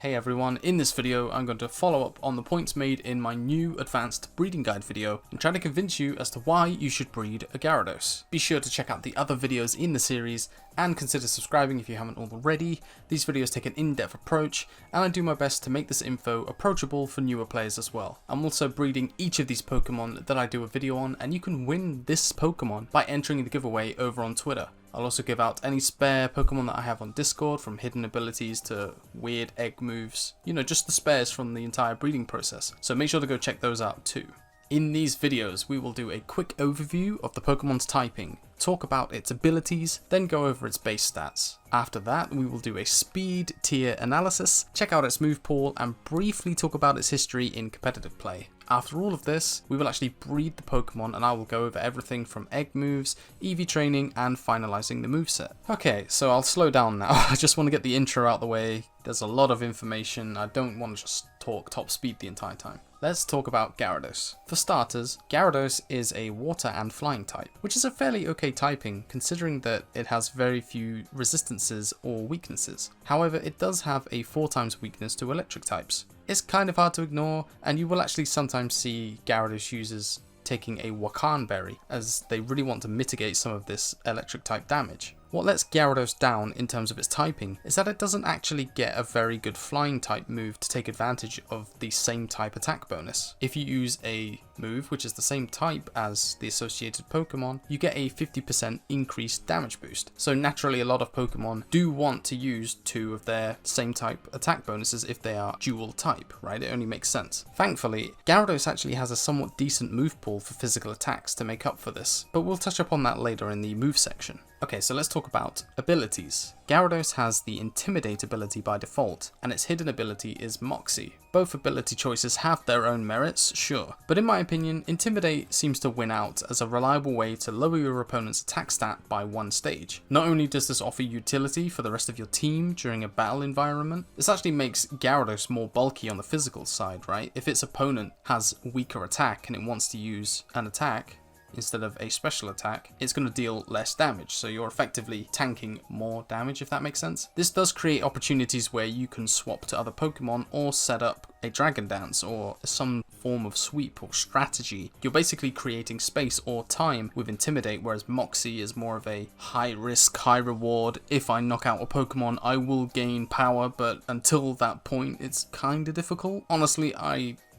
Hey everyone, in this video I'm going to follow up on the points made in my new advanced breeding guide video and try to convince you as to why you should breed a Gyarados. Be sure to check out the other videos in the series and consider subscribing if you haven't already. These videos take an in-depth approach and I do my best to make this info approachable for newer players as well. I'm also breeding each of these Pokemon that I do a video on, and you can win this Pokemon by entering the giveaway over on Twitter. I'll also give out any spare Pokemon that I have on Discord, from hidden abilities to weird egg moves. You know, just the spares from the entire breeding process. So make sure to go check those out too. In these videos, we will do a quick overview of the Pokemon's typing, talk about its abilities, then go over its base stats. After that, we will do a speed tier analysis, check out its move pool, and briefly talk about its history in competitive play. After all of this, we will actually breed the Pokemon and I will go over everything from egg moves, EV training, and finalizing the moveset. Okay, so I'll slow down now. I just want to get the intro out the way. There's a lot of information. I don't want to just talk top speed the entire time. Let's talk about Gyarados. For starters, Gyarados is a water and flying type, which is a fairly okay typing considering that it has very few resistances or weaknesses. However, it does have a 4x weakness to electric types. It's kind of hard to ignore, and you will actually sometimes see Gyarados users taking a Wakan berry, as they really want to mitigate some of this electric type damage. What lets Gyarados down in terms of its typing is that it doesn't actually get a very good flying type move to take advantage of the same type attack bonus. If you use a move which is the same type as the associated Pokemon, you get a 50% increased damage boost. So naturally a lot of Pokemon do want to use two of their same type attack bonuses if they are dual type, right? It only makes sense. Thankfully, Gyarados actually has a somewhat decent move pool for physical attacks to make up for this, but we'll touch upon that later in the move section. Okay, so let's talk about abilities. Gyarados has the Intimidate ability by default, and its hidden ability is Moxie. Both ability choices have their own merits, sure, but in my opinion, Intimidate seems to win out as a reliable way to lower your opponent's attack stat by one stage. Not only does this offer utility for the rest of your team during a battle environment, this actually makes Gyarados more bulky on the physical side, right? If its opponent has weaker attack and it wants to use an attack instead of a special attack, it's going to deal less damage, so you're effectively tanking more damage, if that makes sense. This does create opportunities where you can swap to other Pokemon or set up a Dragon Dance or some form of sweep or strategy. You're basically creating space or time with Intimidate, whereas Moxie is more of a high risk, high reward. If I knock out a Pokemon, I will gain power, but until that point, it's kind of difficult. Honestly,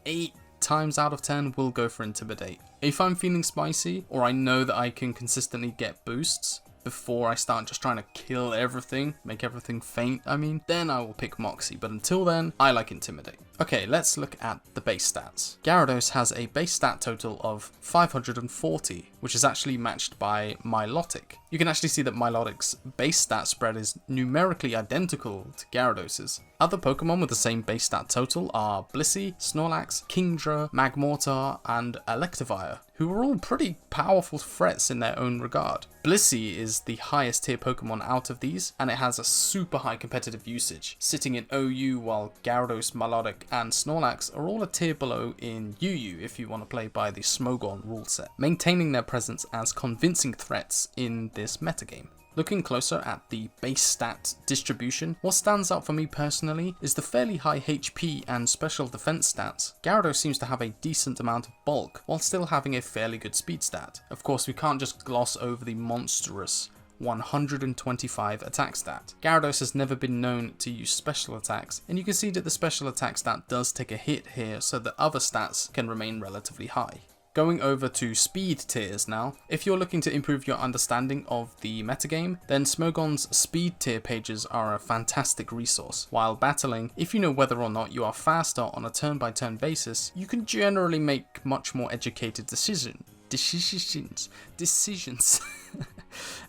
8 times out of 10 will go for Intimidate. If I'm feeling spicy, or I know that I can consistently get boosts before I start just trying to kill everything, make everything faint, then I will pick Moxie, but until then, I like Intimidate. Okay, let's look at the base stats. Gyarados has a base stat total of 540, which is actually matched by Milotic. You can actually see that Milotic's base stat spread is numerically identical to Gyarados's. Other Pokemon with the same base stat total are Blissey, Snorlax, Kingdra, Magmortar, and Electivire, who are all pretty powerful threats in their own regard. Blissey is the highest tier Pokemon out of these, and it has a super high competitive usage, sitting in OU, while Gyarados, Milotic, and Snorlax are all a tier below in UU if you want to play by the Smogon rule set, maintaining their presence as convincing threats in this metagame. Looking closer at the base stat distribution, what stands out for me personally is the fairly high HP and special defense stats. Gyarados seems to have a decent amount of bulk, while still having a fairly good speed stat. Of course, we can't just gloss over the monstrous 125 attack stat. Gyarados has never been known to use special attacks, and you can see that the special attack stat does take a hit here so that other stats can remain relatively high. Going over to speed tiers now, if you're looking to improve your understanding of the metagame, then Smogon's speed tier pages are a fantastic resource. While battling, if you know whether or not you are faster on a turn-by-turn basis, you can generally make much more educated decisions.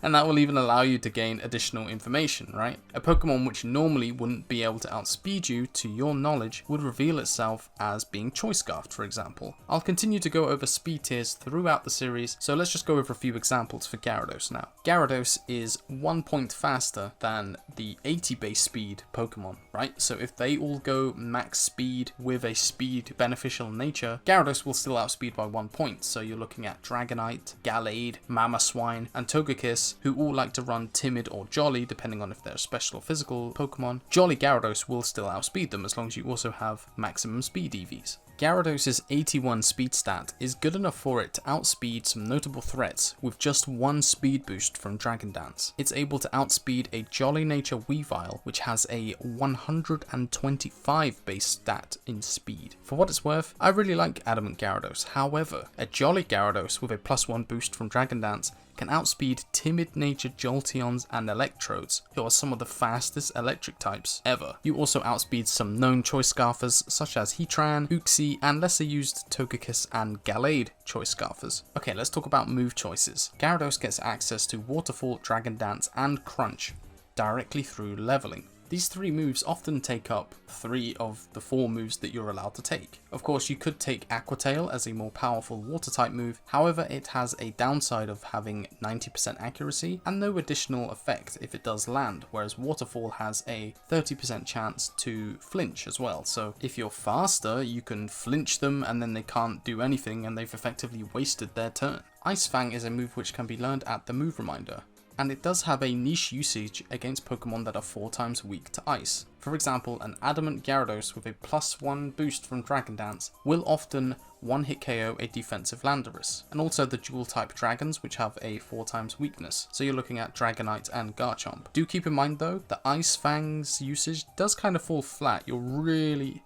And that will even allow you to gain additional information, right? A Pokemon which normally wouldn't be able to outspeed you, to your knowledge, would reveal itself as being Choice Scarfed, for example. I'll continue to go over speed tiers throughout the series, so let's just go over a few examples for Gyarados now. Gyarados is 1 point faster than the 80 base speed Pokemon, right? So if they all go max speed with a speed beneficial nature, Gyarados will still outspeed by 1 point, so you're looking at Dragonite, Gallade, Mamoswine, and Togepi Togekiss, who all like to run Timid or Jolly depending on if they're special or physical Pokemon, Jolly Gyarados will still outspeed them as long as you also have maximum speed EVs. Gyarados' 81 speed stat is good enough for it to outspeed some notable threats with just one speed boost from Dragon Dance. It's able to outspeed a Jolly Nature Weavile, which has a 125 base stat in speed. For what it's worth, I really like Adamant Gyarados. However, a Jolly Gyarados with a +1 boost from Dragon Dance can outspeed timid natured Jolteons and Electrodes, who are some of the fastest electric types ever. You also outspeed some known choice scarfers such as Heatran, Uxie, and lesser used Togekiss and Gallade choice scarfers. Okay, let's talk about move choices. Gyarados gets access to Waterfall, Dragon Dance, and Crunch directly through leveling. These 3 moves often take up 3 of the 4 moves that you're allowed to take. Of course, you could take Aqua Tail as a more powerful water type move, however it has a downside of having 90% accuracy and no additional effect if it does land, whereas Waterfall has a 30% chance to flinch as well. So if you're faster, you can flinch them and then they can't do anything and they've effectively wasted their turn. Ice Fang is a move which can be learned at the move reminder, and it does have a niche usage against Pokemon that are 4 times weak to ice. For example, an Adamant Gyarados with a +1 boost from Dragon Dance will often one-hit KO a defensive Landorus, and also the dual type dragons which have a 4 times weakness, so you're looking at Dragonite and Garchomp. Do keep in mind though, the Ice Fang's usage does kind of fall flat. You're really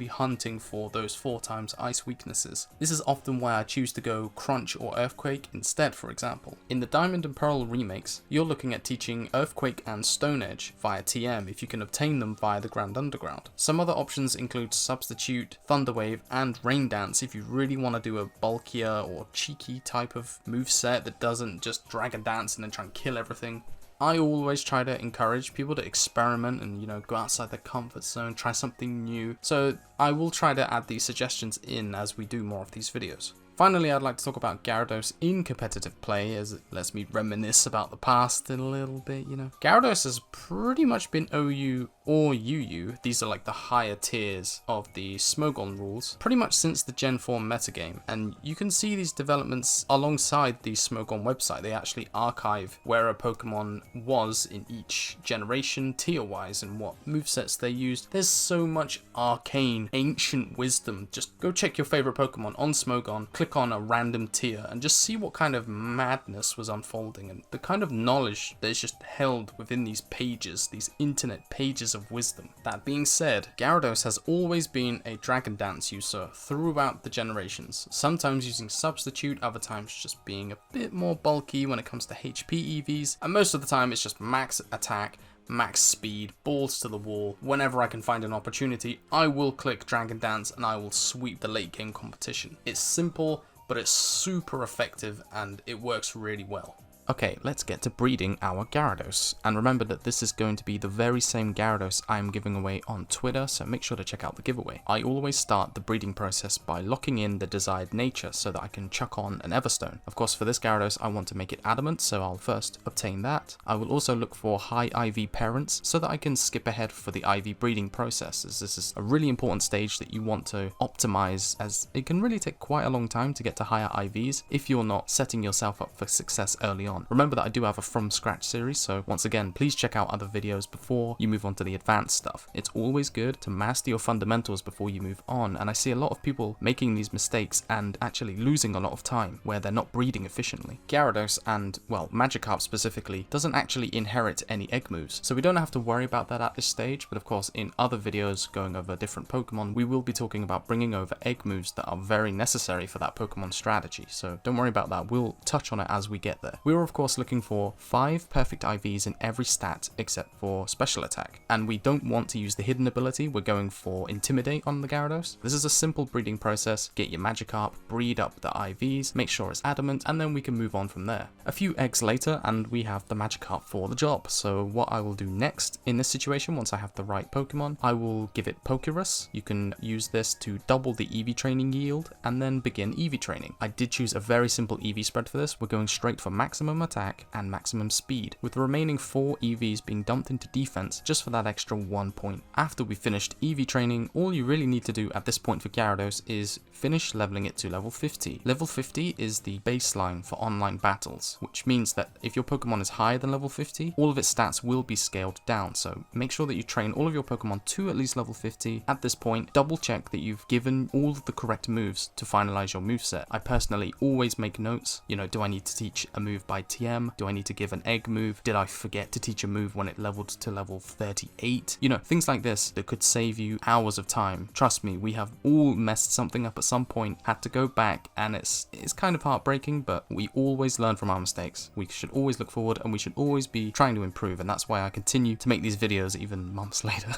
hunting for those 4 times ice weaknesses. This is often why I choose to go Crunch or Earthquake instead, for example. In the Diamond and Pearl remakes, you're looking at teaching Earthquake and Stone Edge via TM if you can obtain them via the Grand Underground. Some other options include Substitute, Thunder Wave, and Rain Dance if you really want to do a bulkier or cheeky type of moveset that doesn't just Dragon Dance and then try and kill everything. I always try to encourage people to experiment and, go outside their comfort zone, try something new. So I will try to add these suggestions in as we do more of these videos. Finally, I'd like to talk about Gyarados in competitive play, as it lets me reminisce about the past a little bit, Gyarados has pretty much been OU or UU, these are like the higher tiers of the Smogon rules, pretty much since the Gen 4 metagame, and you can see these developments alongside the Smogon website. They actually archive where a Pokemon was in each generation, tier-wise, and what movesets they used. There's so much arcane, ancient wisdom. Just go check your favorite Pokemon on Smogon, click on a random tier, and just see what kind of madness was unfolding, and the kind of knowledge that is just held within these pages, these internet pages of wisdom. That being said, Gyarados has always been a Dragon Dance user throughout the generations, sometimes using Substitute, other times just being a bit more bulky when it comes to HP EVs, and most of the time it's just max attack, max speed, balls to the wall. Whenever I can find an opportunity, I will click Dragon Dance and I will sweep the late game competition. It's simple, but it's super effective and it works really well. Okay, let's get to breeding our Gyarados, and remember that this is going to be the very same Gyarados I am giving away on Twitter, so make sure to check out the giveaway. I always start the breeding process by locking in the desired nature so that I can chuck on an Everstone. Of course, for this Gyarados I want to make it adamant, so I'll first obtain that. I will also look for high IV parents so that I can skip ahead for the IV breeding process, as this is a really important stage that you want to optimize, as it can really take quite a long time to get to higher IVs if you're not setting yourself up for success early on. Remember that I do have a from scratch series, so once again, please check out other videos before you move on to the advanced stuff. It's always good to master your fundamentals before you move on, and I see a lot of people making these mistakes and actually losing a lot of time where they're not breeding efficiently. Gyarados and, well, Magikarp specifically, doesn't actually inherit any egg moves, so we don't have to worry about that at this stage, but of course in other videos going over different Pokemon, we will be talking about bringing over egg moves that are very necessary for that Pokemon strategy, so don't worry about that, we'll touch on it as we get there. We're of course looking for 5 perfect IVs in every stat except for special attack, and we don't want to use the hidden ability, we're going for Intimidate on the Gyarados. This is a simple breeding process, get your Magikarp, breed up the IVs, make sure it's adamant, and then we can move on from there. A few eggs later and we have the Magikarp for the job, so what I will do next in this situation, once I have the right Pokemon, I will give it Pokerus. You can use this to double the EV training yield and then begin EV training. I did choose a very simple EV spread for this, we're going straight for maximum, maximum attack and maximum speed, with the remaining 4 EVs being dumped into defense just for that extra 1 point. After we finished EV training, all you really need to do at this point for Gyarados is finish leveling it to level 50. Level 50 is the baseline for online battles, which means that if your Pokemon is higher than level 50, all of its stats will be scaled down, so make sure that you train all of your Pokemon to at least level 50. At this point, double check that you've given all of the correct moves to finalize your moveset. I personally always make notes, you know, do I need to teach a move by TM? Do I need to give an egg move? Did I forget to teach a move when it leveled to level 38? You know, things like this that could save you hours of time. Trust me, we have all messed something up at some point, had to go back, and it's kind of heartbreaking, but we always learn from our mistakes. We should always look forward, and we should always be trying to improve, and that's why I continue to make these videos even months later.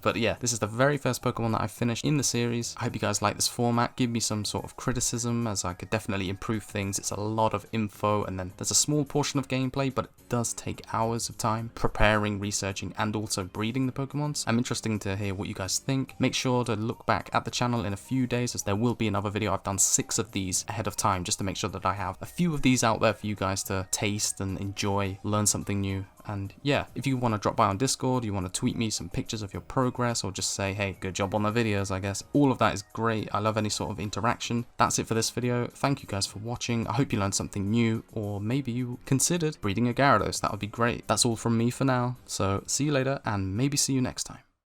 But yeah, this is the very first Pokemon that I've finished in the series. I hope you guys like this format. Give me some sort of criticism, as I could definitely improve things. It's a lot of info, and then there's a small portion of gameplay, but it does take hours of time preparing, researching, and also breeding the Pokemons. I'm interested to hear what you guys think. Make sure to look back at the channel in a few days, as there will be another video. I've done 6 of these ahead of time, just to make sure that I have a few of these out there for you guys to taste and enjoy, learn something new. And yeah, if you want to drop by on Discord, you want to tweet me some pictures of your progress, or just say, hey, good job on the videos, I guess. All of that is great. I love any sort of interaction. That's it for this video. Thank you guys for watching. I hope you learned something new, or maybe you considered breeding a Gyarados. That would be great. That's all from me for now. So see you later, and maybe see you next time.